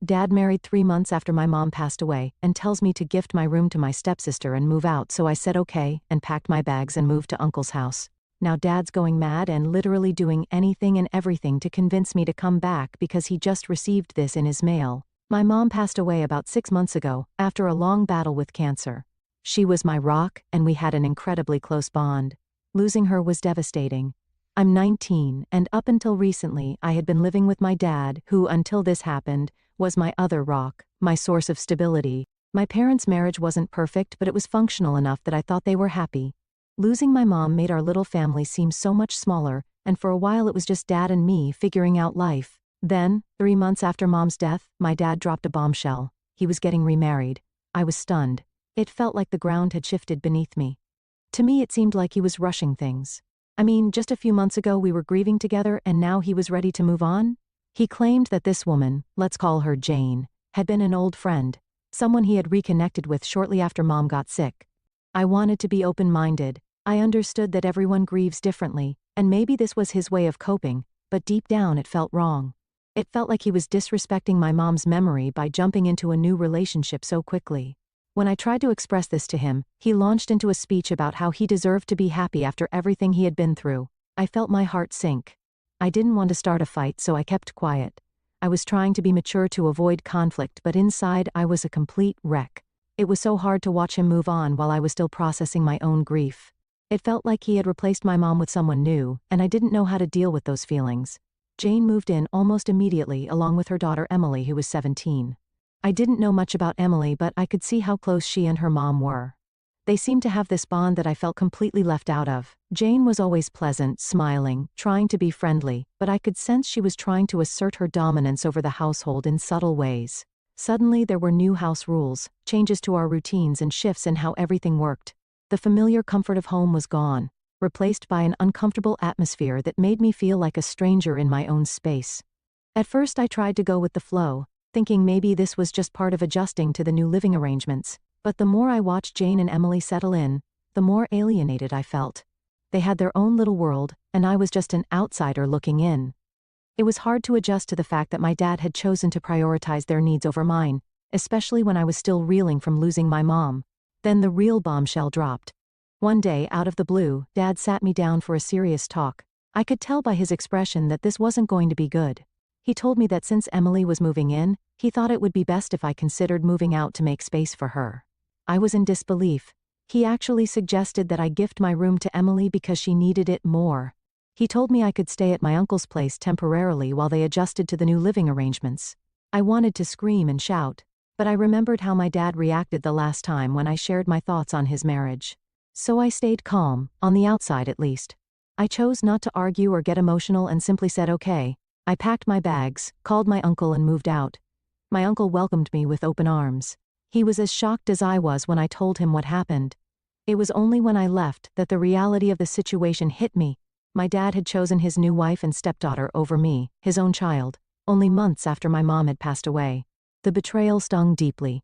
Dad married 3 months after my mom passed away and tells me to gift my room to my stepsister and move out, so I said okay and packed my bags and moved to Uncle's house. Now Dad's going mad and literally doing anything and everything to convince me to come back because he just received this in his mail. My mom passed away about 6 months ago after a long battle with cancer. She was my rock and we had an incredibly close bond. Losing her was devastating. I'm 19 and up until recently I had been living with my dad, who until this happened was my other rock, my source of stability. My parents' marriage wasn't perfect, but it was functional enough that I thought they were happy. Losing my mom made our little family seem so much smaller, and for a while it was just Dad and me figuring out life. Then, 3 months after Mom's death, my dad dropped a bombshell. He was getting remarried. I was stunned. It felt like the ground had shifted beneath me. To me it seemed like he was rushing things. I mean, just a few months ago we were grieving together and now he was ready to move on? He claimed that this woman, let's call her Jane, had been an old friend, someone he had reconnected with shortly after Mom got sick. I wanted to be open-minded. I understood that everyone grieves differently, and maybe this was his way of coping, but deep down it felt wrong. It felt like he was disrespecting my mom's memory by jumping into a new relationship so quickly. When I tried to express this to him, he launched into a speech about how he deserved to be happy after everything he had been through. I felt my heart sink. I didn't want to start a fight, so I kept quiet. I was trying to be mature to avoid conflict, but inside I was a complete wreck. It was so hard to watch him move on while I was still processing my own grief. It felt like he had replaced my mom with someone new, and I didn't know how to deal with those feelings. Jane moved in almost immediately along with her daughter Emily, who was 17. I didn't know much about Emily, but I could see how close she and her mom were. They seemed to have this bond that I felt completely left out of. Jane was always pleasant, smiling, trying to be friendly, but I could sense she was trying to assert her dominance over the household in subtle ways. Suddenly there were new house rules, changes to our routines and shifts in how everything worked. The familiar comfort of home was gone, replaced by an uncomfortable atmosphere that made me feel like a stranger in my own space. At first I tried to go with the flow, thinking maybe this was just part of adjusting to the new living arrangements, but the more I watched Jane and Emily settle in, the more alienated I felt. They had their own little world, and I was just an outsider looking in. It was hard to adjust to the fact that my dad had chosen to prioritize their needs over mine, especially when I was still reeling from losing my mom. Then the real bombshell dropped. One day, out of the blue, Dad sat me down for a serious talk. I could tell by his expression that this wasn't going to be good. He told me that since Emily was moving in, he thought it would be best if I considered moving out to make space for her. I was in disbelief. He actually suggested that I gift my room to Emily because she needed it more. He told me I could stay at my uncle's place temporarily while they adjusted to the new living arrangements. I wanted to scream and shout, but I remembered how my dad reacted the last time when I shared my thoughts on his marriage. So I stayed calm, on the outside at least. I chose not to argue or get emotional and simply said okay. I packed my bags, called my uncle and moved out. My uncle welcomed me with open arms. He was as shocked as I was when I told him what happened. It was only when I left that the reality of the situation hit me. My dad had chosen his new wife and stepdaughter over me, his own child, only months after my mom had passed away. The betrayal stung deeply.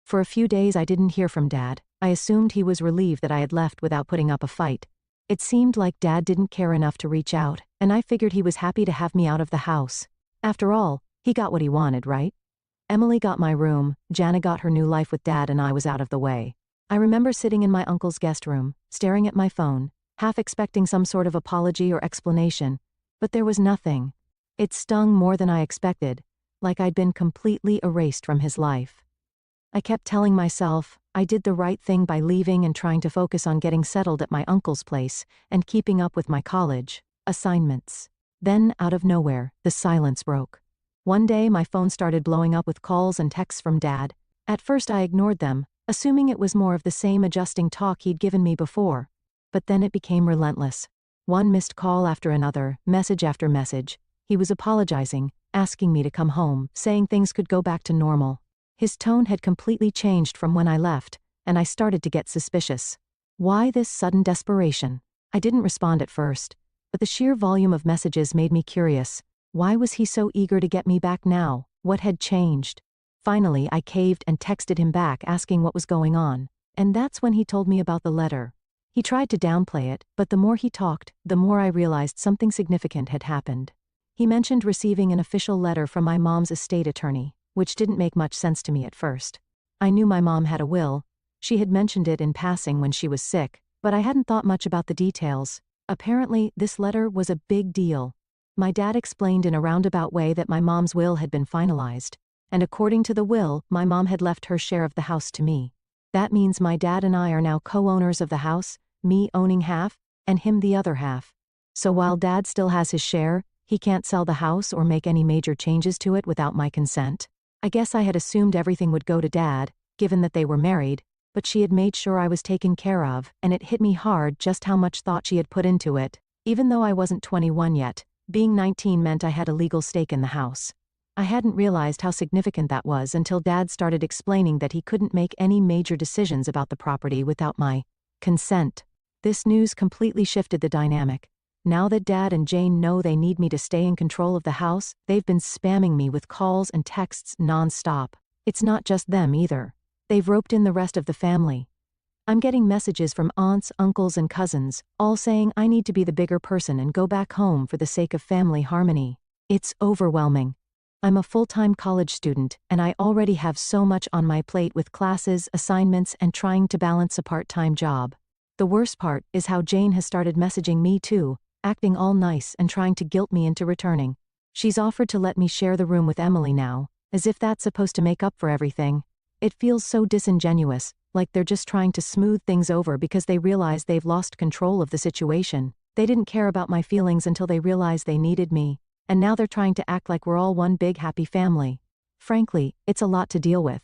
For a few days I didn't hear from Dad. I assumed he was relieved that I had left without putting up a fight. It seemed like Dad didn't care enough to reach out, and I figured he was happy to have me out of the house. After all, he got what he wanted, right? Emily got my room, Jana got her new life with Dad, and I was out of the way. I remember sitting in my uncle's guest room, staring at my phone, half expecting some sort of apology or explanation, but there was nothing. It stung more than I expected, like I'd been completely erased from his life. I kept telling myself I did the right thing by leaving and trying to focus on getting settled at my uncle's place and keeping up with my college assignments. Then, out of nowhere, the silence broke. One day my phone started blowing up with calls and texts from Dad. At first I ignored them, assuming it was more of the same adjusting talk he'd given me before. But then it became relentless. One missed call after another, message after message. He was apologizing, asking me to come home, saying things could go back to normal. His tone had completely changed from when I left, and I started to get suspicious. Why this sudden desperation? I didn't respond at first, but the sheer volume of messages made me curious. Why was he so eager to get me back now? What had changed? Finally, I caved and texted him back asking what was going on, and that's when he told me about the letter. He tried to downplay it, but the more he talked, the more I realized something significant had happened. He mentioned receiving an official letter from my mom's estate attorney. which didn't make much sense to me at first. I knew my mom had a will. She had mentioned it in passing when she was sick, but I hadn't thought much about the details. Apparently, this letter was a big deal. My dad explained in a roundabout way that my mom's will had been finalized, and according to the will, my mom had left her share of the house to me. That means my dad and I are now co-owners of the house, me owning half, and him the other half. So while Dad still has his share, he can't sell the house or make any major changes to it without my consent. I guess I had assumed everything would go to Dad, given that they were married, but she had made sure I was taken care of, and it hit me hard just how much thought she had put into it. Even though I wasn't 21 yet, being 19 meant I had a legal stake in the house. I hadn't realized how significant that was until Dad started explaining that he couldn't make any major decisions about the property without my consent. This news completely shifted the dynamic. Now that Dad and Jane know they need me to stay in control of the house, they've been spamming me with calls and texts non-stop. It's not just them either. They've roped in the rest of the family. I'm getting messages from aunts, uncles, and cousins, all saying I need to be the bigger person and go back home for the sake of family harmony. It's overwhelming. I'm a full-time college student, and I already have so much on my plate with classes, assignments, and trying to balance a part-time job. The worst part is how Jane has started messaging me too, acting all nice and trying to guilt me into returning. She's offered to let me share the room with Emily now, as if that's supposed to make up for everything. It feels so disingenuous, like they're just trying to smooth things over because they realize they've lost control of the situation. They didn't care about my feelings until they realized they needed me, and now they're trying to act like we're all one big happy family. Frankly, it's a lot to deal with.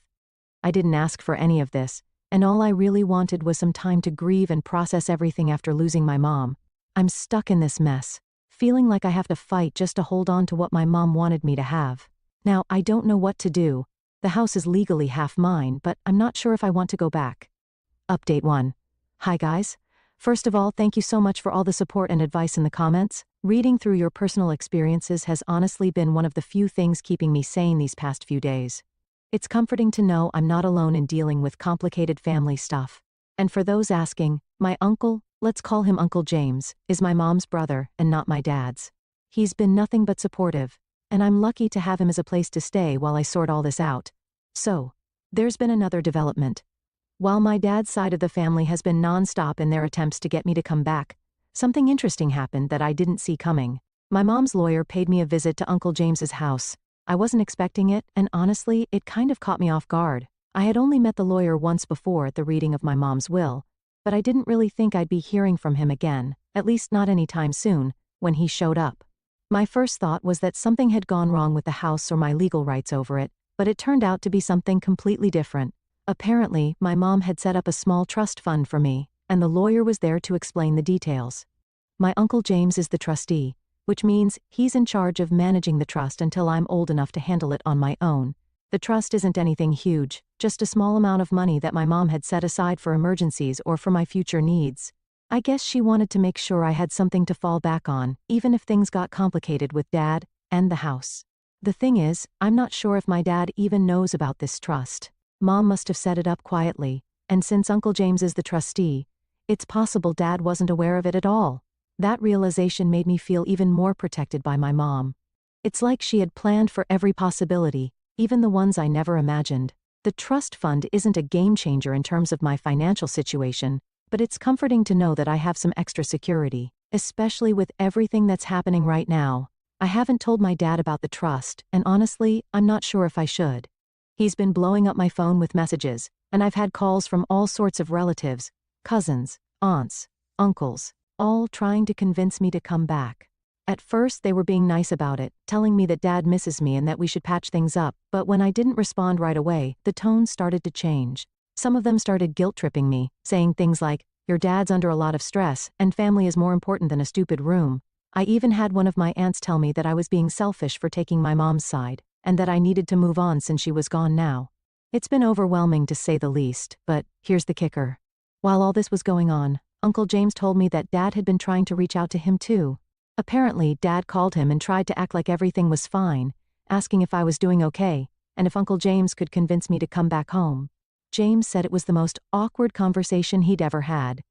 I didn't ask for any of this, and all I really wanted was some time to grieve and process everything after losing my mom. I'm stuck in this mess, feeling like I have to fight just to hold on to what my mom wanted me to have. Now, I don't know what to do. The house is legally half mine, but I'm not sure if I want to go back. Update 1. Hi guys. First of all, thank you so much for all the support and advice in the comments. Reading through your personal experiences has honestly been one of the few things keeping me sane these past few days. It's comforting to know I'm not alone in dealing with complicated family stuff. And for those asking, my uncle, let's call him Uncle James, is my mom's brother and not my dad's. He's been nothing but supportive, and I'm lucky to have him as a place to stay while I sort all this out. So, there's been another development. While my dad's side of the family has been non-stop in their attempts to get me to come back, something interesting happened that I didn't see coming. My mom's lawyer paid me a visit to Uncle James's house. I wasn't expecting it, and honestly, it kind of caught me off guard. I had only met the lawyer once before at the reading of my mom's will, but I didn't really think I'd be hearing from him again, at least not anytime soon, when he showed up. My first thought was that something had gone wrong with the house or my legal rights over it, but it turned out to be something completely different. Apparently, my mom had set up a small trust fund for me, and the lawyer was there to explain the details. My Uncle James is the trustee, which means he's in charge of managing the trust until I'm old enough to handle it on my own. The trust isn't anything huge, just a small amount of money that my mom had set aside for emergencies or for my future needs. I guess she wanted to make sure I had something to fall back on, even if things got complicated with Dad and the house. The thing is, I'm not sure if my dad even knows about this trust. Mom must have set it up quietly, and since Uncle James is the trustee, it's possible Dad wasn't aware of it at all. That realization made me feel even more protected by my mom. It's like she had planned for every possibility, even the ones I never imagined. The trust fund isn't a game changer in terms of my financial situation, but it's comforting to know that I have some extra security, especially with everything that's happening right now. I haven't told my dad about the trust, and honestly, I'm not sure if I should. He's been blowing up my phone with messages, and I've had calls from all sorts of relatives, cousins, aunts, uncles, all trying to convince me to come back. At first they were being nice about it, telling me that Dad misses me and that we should patch things up, but when I didn't respond right away, the tone started to change. Some of them started guilt-tripping me, saying things like, "Your dad's under a lot of stress, and family is more important than a stupid room." I even had one of my aunts tell me that I was being selfish for taking my mom's side, and that I needed to move on since she was gone now. It's been overwhelming to say the least, but here's the kicker. While all this was going on, Uncle James told me that Dad had been trying to reach out to him too. Apparently, Dad called him and tried to act like everything was fine, asking if I was doing okay, and if Uncle James could convince me to come back home. James said it was the most awkward conversation he'd ever had.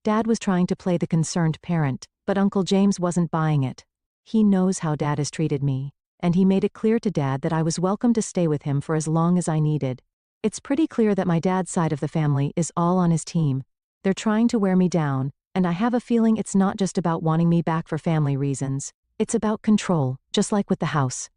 Dad was trying to play the concerned parent, but Uncle James wasn't buying it. He knows how Dad has treated me. and he made it clear to Dad that I was welcome to stay with him for as long as I needed. It's pretty clear that my dad's side of the family is all on his team. They're trying to wear me down, and I have a feeling it's not just about wanting me back for family reasons. It's about control, just like with the house.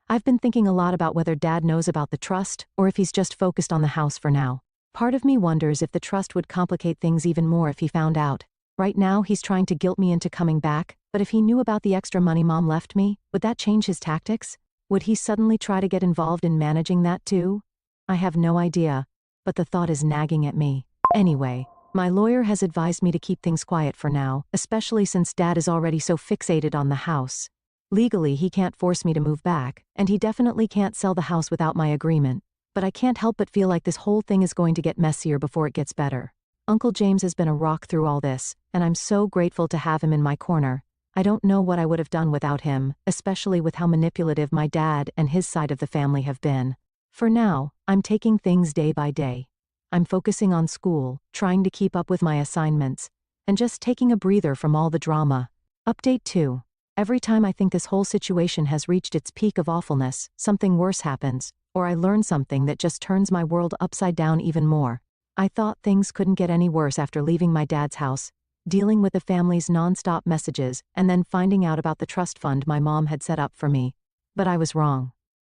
I've been thinking a lot about whether Dad knows about the trust, or if he's just focused on the house for now. Part of me wonders if the trust would complicate things even more if he found out. Right now he's trying to guilt me into coming back, but if he knew about the extra money Mom left me, would that change his tactics? Would he suddenly try to get involved in managing that too? I have no idea, but the thought is nagging at me. Anyway, my lawyer has advised me to keep things quiet for now, especially since Dad is already so fixated on the house. Legally he can't force me to move back, and he definitely can't sell the house without my agreement. But I can't help but feel like this whole thing is going to get messier before it gets better. Uncle James has been a rock through all this, and I'm so grateful to have him in my corner. I don't know what I would have done without him, especially with how manipulative my dad and his side of the family have been. For now, I'm taking things day by day. I'm focusing on school, trying to keep up with my assignments, and just taking a breather from all the drama. Update 2. Every time I think this whole situation has reached its peak of awfulness, something worse happens, or I learn something that just turns my world upside down even more. I thought things couldn't get any worse after leaving my dad's house, dealing with the family's non-stop messages, and then finding out about the trust fund my mom had set up for me. But I was wrong.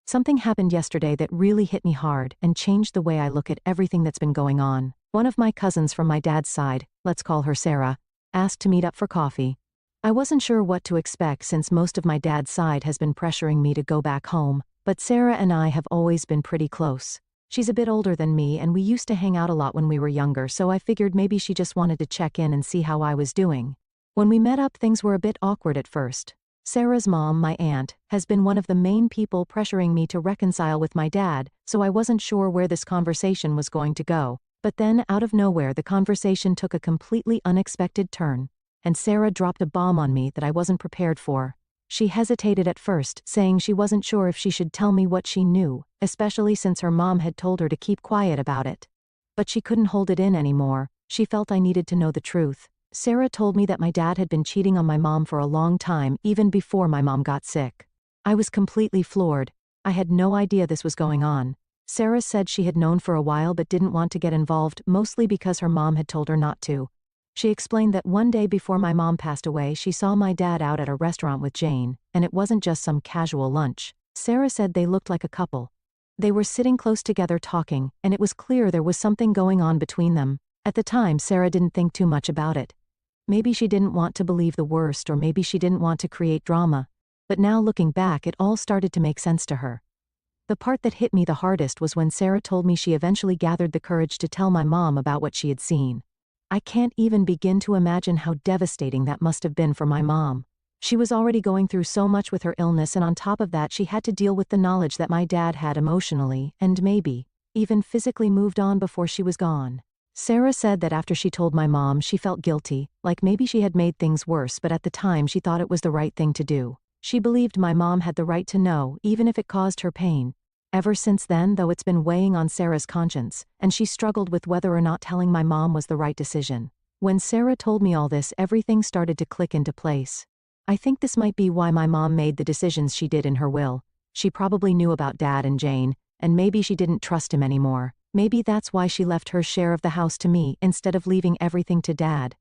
Something happened yesterday that really hit me hard and changed the way I look at everything that's been going on. One of my cousins from my dad's side, let's call her Sarah, asked to meet up for coffee. I wasn't sure what to expect since most of my dad's side has been pressuring me to go back home, but Sarah and I have always been pretty close. She's a bit older than me and we used to hang out a lot when we were younger, so I figured maybe she just wanted to check in and see how I was doing. When we met up, things were a bit awkward at first. Sarah's mom, my aunt, has been one of the main people pressuring me to reconcile with my dad, so I wasn't sure where this conversation was going to go. But then, out of nowhere, the conversation took a completely unexpected turn, and Sarah dropped a bomb on me that I wasn't prepared for. She hesitated at first, saying she wasn't sure if she should tell me what she knew, especially since her mom had told her to keep quiet about it. But she couldn't hold it in anymore. She felt I needed to know the truth. Sarah told me that my dad had been cheating on my mom for a long time, even before my mom got sick. I was completely floored. I had no idea this was going on. Sarah said she had known for a while but didn't want to get involved, mostly because her mom had told her not to. She explained that one day before my mom passed away, she saw my dad out at a restaurant with Jane, and it wasn't just some casual lunch. Sarah said they looked like a couple. They were sitting close together talking, and it was clear there was something going on between them. At the time, Sarah didn't think too much about it. Maybe she didn't want to believe the worst, or maybe she didn't want to create drama. But now looking back, it all started to make sense to her. The part that hit me the hardest was when Sarah told me she eventually gathered the courage to tell my mom about what she had seen. I can't even begin to imagine how devastating that must have been for my mom. She was already going through so much with her illness, and on top of that she had to deal with the knowledge that my dad had emotionally, and maybe even physically, moved on before she was gone. Sarah said that after she told my mom, she felt guilty, like maybe she had made things worse, but at the time she thought it was the right thing to do. She believed my mom had the right to know, even if it caused her pain. Ever since then, though, it's been weighing on Sarah's conscience, and she struggled with whether or not telling my mom was the right decision. When Sarah told me all this, everything started to click into place. I think this might be why my mom made the decisions she did in her will. She probably knew about Dad and Jane, and maybe she didn't trust him anymore. Maybe that's why she left her share of the house to me instead of leaving everything to Dad.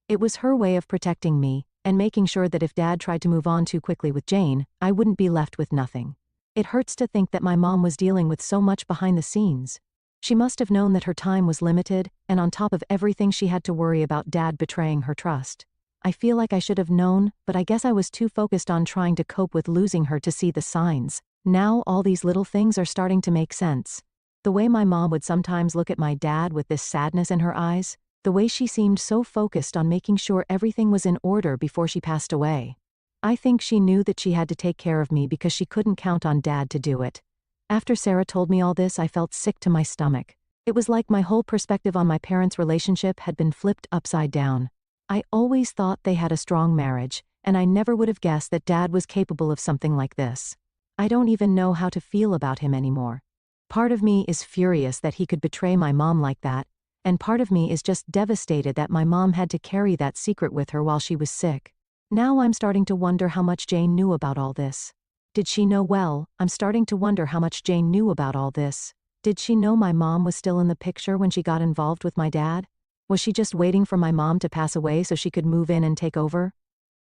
It was her way of protecting me, and making sure that if Dad tried to move on too quickly with Jane, I wouldn't be left with nothing. It hurts to think that my mom was dealing with so much behind the scenes. She must have known that her time was limited, and on top of everything she had to worry about Dad betraying her trust. I feel like I should have known, but I guess I was too focused on trying to cope with losing her to see the signs. Now all these little things are starting to make sense. The way my mom would sometimes look at my dad with this sadness in her eyes, the way she seemed so focused on making sure everything was in order before she passed away. I think she knew that she had to take care of me because she couldn't count on Dad to do it. After Sarah told me all this, I felt sick to my stomach. It was like my whole perspective on my parents' relationship had been flipped upside down. I always thought they had a strong marriage, and I never would have guessed that Dad was capable of something like this. I don't even know how to feel about him anymore. Part of me is furious that he could betray my mom like that, and part of me is just devastated that my mom had to carry that secret with her while she was sick. Now I'm starting to wonder how much Jane knew about all this. Did she know? Well, I'm starting to wonder how much Jane knew about all this. Did she know my mom was still in the picture when she got involved with my dad? Was she just waiting for my mom to pass away so she could move in and take over?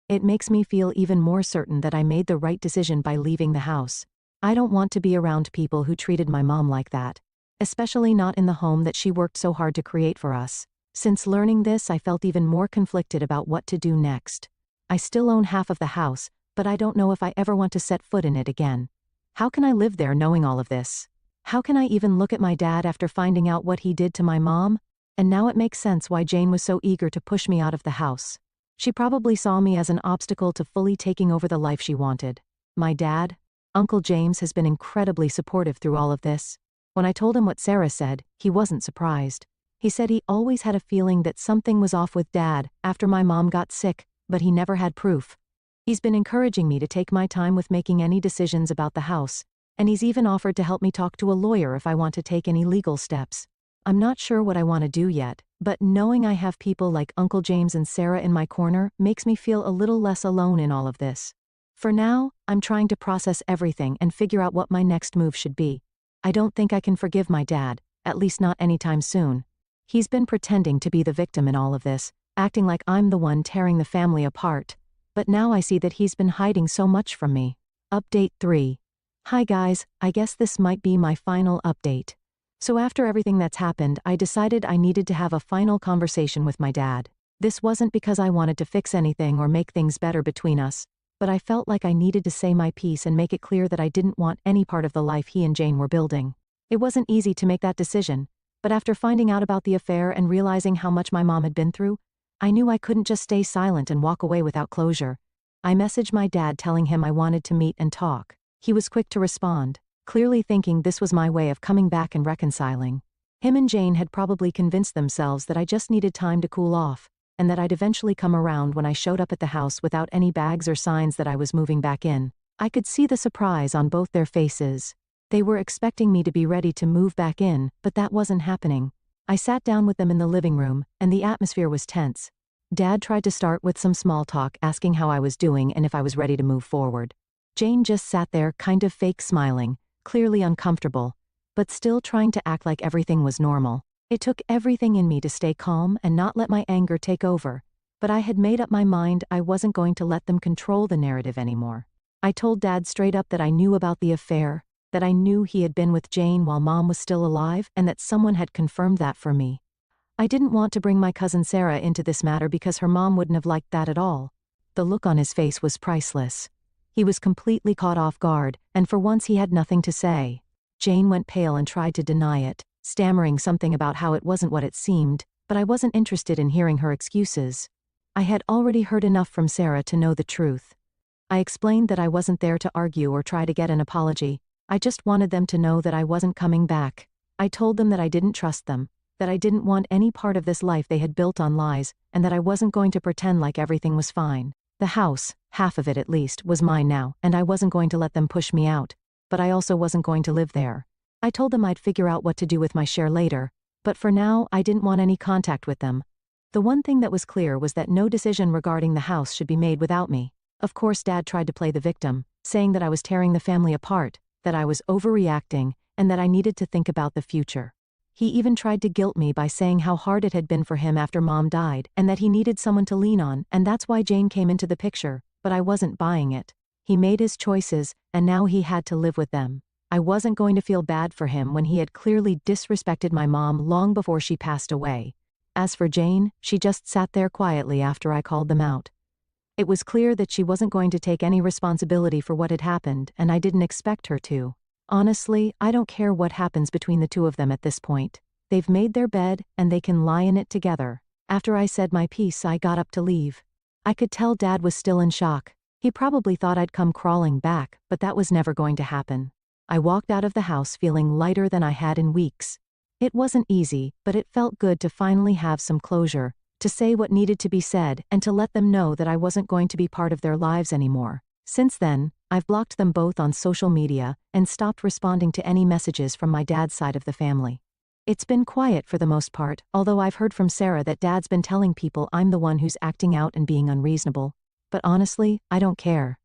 It makes me feel even more certain that I made the right decision by leaving the house. I don't want to be around people who treated my mom like that. Especially not in the home that she worked so hard to create for us. Since learning this, I felt even more conflicted about what to do next. I still own half of the house, but I don't know if I ever want to set foot in it again. How can I live there knowing all of this? How can I even look at my dad after finding out what he did to my mom? And now it makes sense why Jane was so eager to push me out of the house. She probably saw me as an obstacle to fully taking over the life she wanted. My dad, Uncle James, has been incredibly supportive through all of this. When I told him what Sarah said, he wasn't surprised. He said he always had a feeling that something was off with Dad after my mom got sick, but he never had proof. He's been encouraging me to take my time with making any decisions about the house, and he's even offered to help me talk to a lawyer if I want to take any legal steps. I'm not sure what I want to do yet, but knowing I have people like Uncle James and Sarah in my corner makes me feel a little less alone in all of this. For now, I'm trying to process everything and figure out what my next move should be. I don't think I can forgive my dad, at least not anytime soon. He's been pretending to be the victim in all of this, acting like I'm the one tearing the family apart. But now I see that he's been hiding so much from me. Update 3. Hi guys, I guess this might be my final update. So after everything that's happened, I decided I needed to have a final conversation with my dad. This wasn't because I wanted to fix anything or make things better between us, but I felt like I needed to say my piece and make it clear that I didn't want any part of the life he and Jane were building. It wasn't easy to make that decision, but after finding out about the affair and realizing how much my mom had been through, I knew I couldn't just stay silent and walk away without closure. I messaged my dad telling him I wanted to meet and talk. He was quick to respond, clearly thinking this was my way of coming back and reconciling. Him and Jane had probably convinced themselves that I just needed time to cool off, and that I'd eventually come around when I showed up at the house without any bags or signs that I was moving back in. I could see the surprise on both their faces. They were expecting me to be ready to move back in, but that wasn't happening. I sat down with them in the living room, and the atmosphere was tense. Dad tried to start with some small talk, asking how I was doing and if I was ready to move forward. Jane just sat there, kind of fake smiling, clearly uncomfortable, but still trying to act like everything was normal. It took everything in me to stay calm and not let my anger take over, but I had made up my mind I wasn't going to let them control the narrative anymore. I told Dad straight up that I knew about the affair, that I knew he had been with Jane while Mom was still alive, and that someone had confirmed that for me. I didn't want to bring my cousin Sarah into this matter because her mom wouldn't have liked that at all. The look on his face was priceless. He was completely caught off guard, and for once he had nothing to say. Jane went pale and tried to deny it, stammering something about how it wasn't what it seemed, but I wasn't interested in hearing her excuses. I had already heard enough from Sarah to know the truth. I explained that I wasn't there to argue or try to get an apology. I just wanted them to know that I wasn't coming back. I told them that I didn't trust them, that I didn't want any part of this life they had built on lies, and that I wasn't going to pretend like everything was fine. The house, half of it at least, was mine now, and I wasn't going to let them push me out, but I also wasn't going to live there. I told them I'd figure out what to do with my share later, but for now I didn't want any contact with them. The one thing that was clear was that no decision regarding the house should be made without me. Of course Dad tried to play the victim, saying that I was tearing the family apart, that I was overreacting, and that I needed to think about the future. He even tried to guilt me by saying how hard it had been for him after Mom died, and that he needed someone to lean on, and that's why Jane came into the picture, but I wasn't buying it. He made his choices, and now he had to live with them. I wasn't going to feel bad for him when he had clearly disrespected my mom long before she passed away. As for Jane, she just sat there quietly after I called them out. It was clear that she wasn't going to take any responsibility for what had happened, and I didn't expect her to. Honestly, I don't care what happens between the two of them at this point. They've made their bed, and they can lie in it together. After I said my piece, I got up to leave. I could tell Dad was still in shock. He probably thought I'd come crawling back, but that was never going to happen. I walked out of the house feeling lighter than I had in weeks. It wasn't easy, but it felt good to finally have some closure, to say what needed to be said, and to let them know that I wasn't going to be part of their lives anymore. Since then, I've blocked them both on social media and stopped responding to any messages from my dad's side of the family. It's been quiet for the most part, although I've heard from Sarah that Dad's been telling people I'm the one who's acting out and being unreasonable. But honestly, I don't care.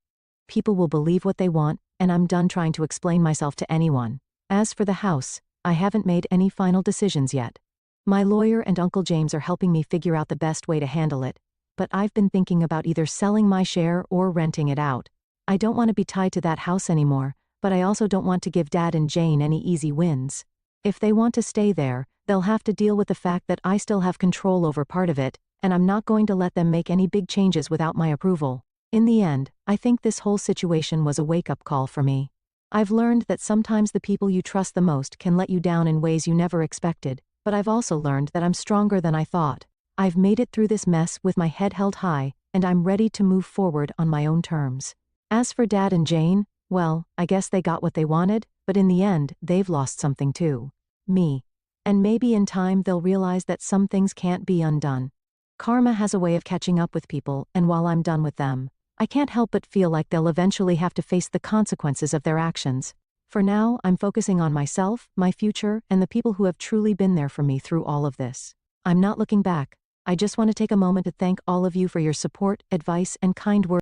People will believe what they want, and I'm done trying to explain myself to anyone. As for the house, I haven't made any final decisions yet. My lawyer and Uncle James are helping me figure out the best way to handle it, but I've been thinking about either selling my share or renting it out. I don't want to be tied to that house anymore, but I also don't want to give Dad and Jane any easy wins. If they want to stay there, they'll have to deal with the fact that I still have control over part of it, and I'm not going to let them make any big changes without my approval. In the end, I think this whole situation was a wake-up call for me. I've learned that sometimes the people you trust the most can let you down in ways you never expected, but I've also learned that I'm stronger than I thought. I've made it through this mess with my head held high, and I'm ready to move forward on my own terms. As for Dad and Jane, well, I guess they got what they wanted, but in the end, they've lost something too. Me. And maybe in time they'll realize that some things can't be undone. Karma has a way of catching up with people, and while I'm done with them, I can't help but feel like they'll eventually have to face the consequences of their actions. For now, I'm focusing on myself, my future, and the people who have truly been there for me through all of this. I'm not looking back. I just want to take a moment to thank all of you for your support, advice, and kind words.